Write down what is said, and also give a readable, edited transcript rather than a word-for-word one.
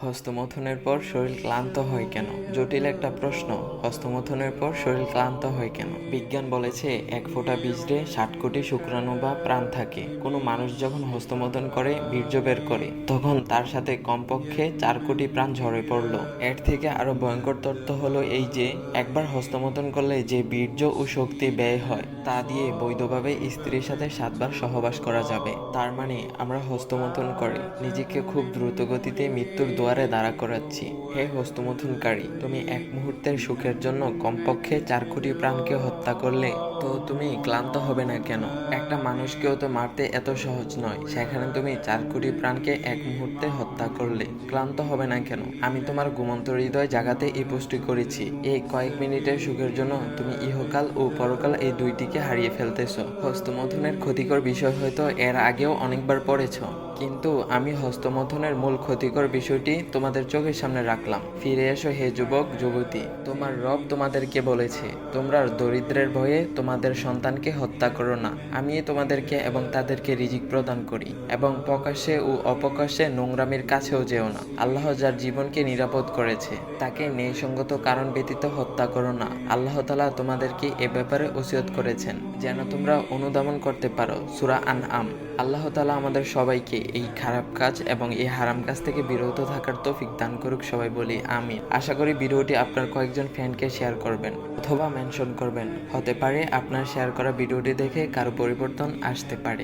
হস্তমৈথুনের পর শরীর ক্লান্ত হয় কেন? জটিল একটা প্রশ্ন। হস্তমৈথুনের পর শরীর ক্লান্ত হয় কেন? বিজ্ঞান বলেছে 1 ফোঁটা বীজে 60 কোটি শুক্রাণু বা প্রাণ থাকে। কোনো মানুষ যখন হস্তমৈথুন করে বীর্য বের করে তখন তার সাথে কমপক্ষে 4 কোটি প্রাণ ঝরে পড়ল। এর থেকে আরো ভয়ঙ্কর তথ্য হলো এই যে একবার হস্তমৈথুন করলে যে বীর্য ও শক্তি ব্যয় হয় তা দিয়ে বৈধভাবে স্ত্রীর সাথে 7 বার সহবাস করা যাবে। তার মানে আমরা হস্তমৈথুন করে নিজেকে খুব দ্রুত গতিতে মৃত্যুর দুয়ারে দাঁড়া করাচ্ছি। হে হস্তমৈথুনকারী, তুমি এক মুহূর্তের সুখের জন্য কমপক্ষে 4 কোটি প্রাণকে হত্যা করলে, তো তুমি ক্লান্ত হবে না কেন? একটা মানুষকেও তো মারতে এত সহজ নয়, সেখানে তুমি 4 কোটি প্রাণকে এক মুহূর্তে হত্যা করলে ক্লান্ত হবে না কেন? আমি তোমার ঘুমন্ত হৃদয় জাগাতে এই পোস্টটি করেছি। এই কয়েক মিনিটের সুখের জন্য তুমি ইহকাল ও পরকাল এই দুইটিকে হারিয়ে ফেলতেছ। হস্তমৈথুনের ক্ষতিকর বিষয় হয়তো এর আগেও অনেকবার পড়েছ, কিন্তু আমি হস্তমৈথুনের মূল ক্ষতিকর বিষয়টি তোমাদের চোখের সামনে রাখলাম। ফিরে এসো হে যুবক যুবতী, তোমার রব তোমাদেরকে বলেছে তোমরা দরিদ্রের ভয়ে তোমাদের সন্তানকে হত্যা করো না। আমি তোমাদেরকে এবং তাদেরকে রিজিক প্রদান করি, এবং প্রকাশ্যে ও অপ্রকাশ্যে নোংরামির কাছেও যেও না। আল্লাহ যার জীবনকে নিরাপদ করেছে তাকে ন্যায়সঙ্গত কারণ ব্যতীত হত্যা করো না। আল্লাহ তাআলা তোমাদেরকে এ ব্যাপারে ওসিয়ত করেছেন যেন তোমরা অনুধাবন করতে পারো। সূরা আনআম। আল্লাহ তাআলা আমাদের সবাইকে এই খারাপ কাজ এবং এই হারাম কাজ থেকে বিরত থাকার তৌফিক দান করুক। সবাই বলি আমিন। আশা করি ভিডিওটি আপনার কয়েকজন ফ্রেন্ডকে শেয়ার করবেন অথবা মেনশন করবেন। হতে পারে আপনার শেয়ার করা ভিডিওটি দেখে কারো পরিবর্তন আসতে পারে।